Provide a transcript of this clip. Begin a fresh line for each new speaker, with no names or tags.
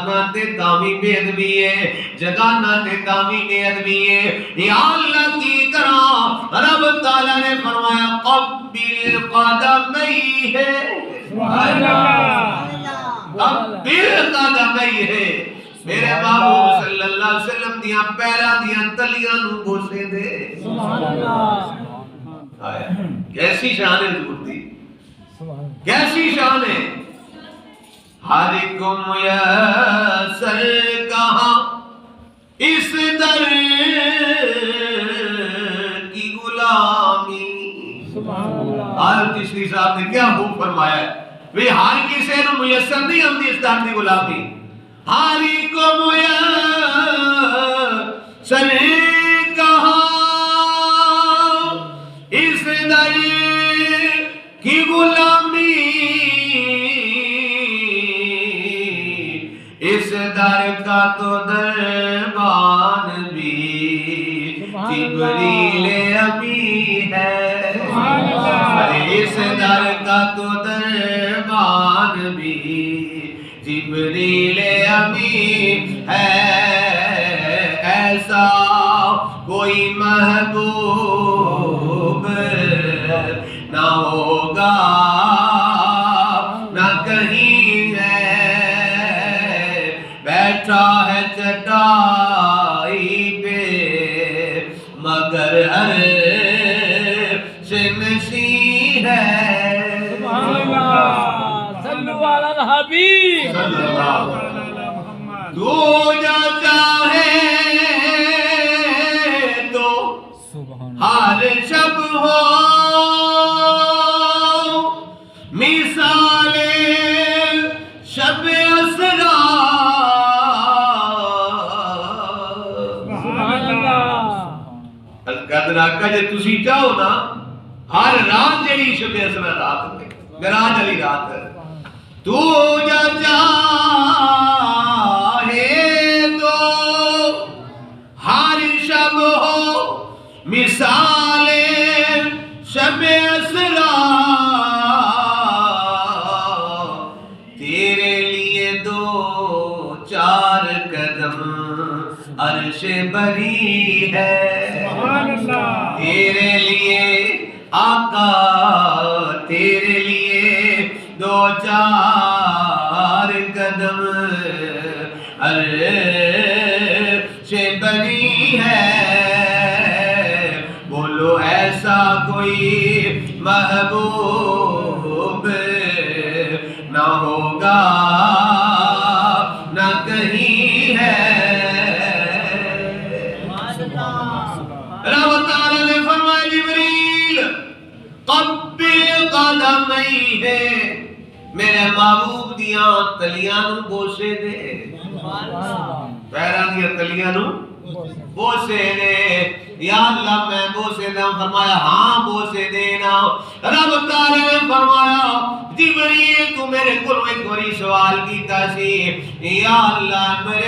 تے تاوی بے ادبی ہے، جگانا تے تاوی بے ادبی ہے۔ یا اللہ کی کراں، رب تعالیٰ نے فرمایا قبل قدمیہ،
سبحان اللہ،
قبل قدمیہ، میرے محبوب صلی اللہ علیہ وسلم دیاں پیراں دیاں تلیاں نو بوسے دے۔
سبحان اللہ،
کیسی شان ہے حضور دی، کیسی شان ہے۔ ہر کو میسر کہاں اس در کی غلامی۔ آل تشری صاحب نے کیا خوب فرمایا ہے، وہ ہر کسی نو میسر نہیں ہوندی اس در کی غلامی۔ ہر کو میسر کہاں اس در کی غلامی، اس در کا تو دربان بھی جبریل امی ہے، اس در کا تو دربان بھی جبریل امی ہے۔ ایسا کوئی محبوب نہ ہوگا نہ کہیں ہے، بیٹھا ہے چٹائی پہ مگر عرش نشین ہے۔
سبحان اللہ، صلو علی الحبیب،
صلی اللہ علیہ وسلم۔ تو جو چاہے تو ہر شب ہو مثال شب اسرا،
سبحان اللہ،
القدر آقا جے تسی چاہو نا ہر رات جڑی شب اسرا رات ہے، معراج علی رات ہے، تو جو چاہے تو ہر شب ہو مثال شب اسرا، تیرے لیے دو چار قدم عرش بری ہے، تیرے لیے آقا، تیرے لیے دو چار قدم عرش بری ہے۔ بولو ایسا کوئی محبوب نہ ہوگا نہ کہیں ہے۔ رب تعالیٰ نے فرمایا جبریل قبل قدمیہ، میرے محبوب دیاں تلیاں نو بوسے دے، پیراں دیاں تلیاں نو بوسے دے۔ یا اللہ میں بوسے دے، فرمایا ہاں بوسے دینا۔ رب تعالیٰ نے فرمایا جبریل تو میرے کو ایک بڑی سوال کیتا سی، یا اللہ میرے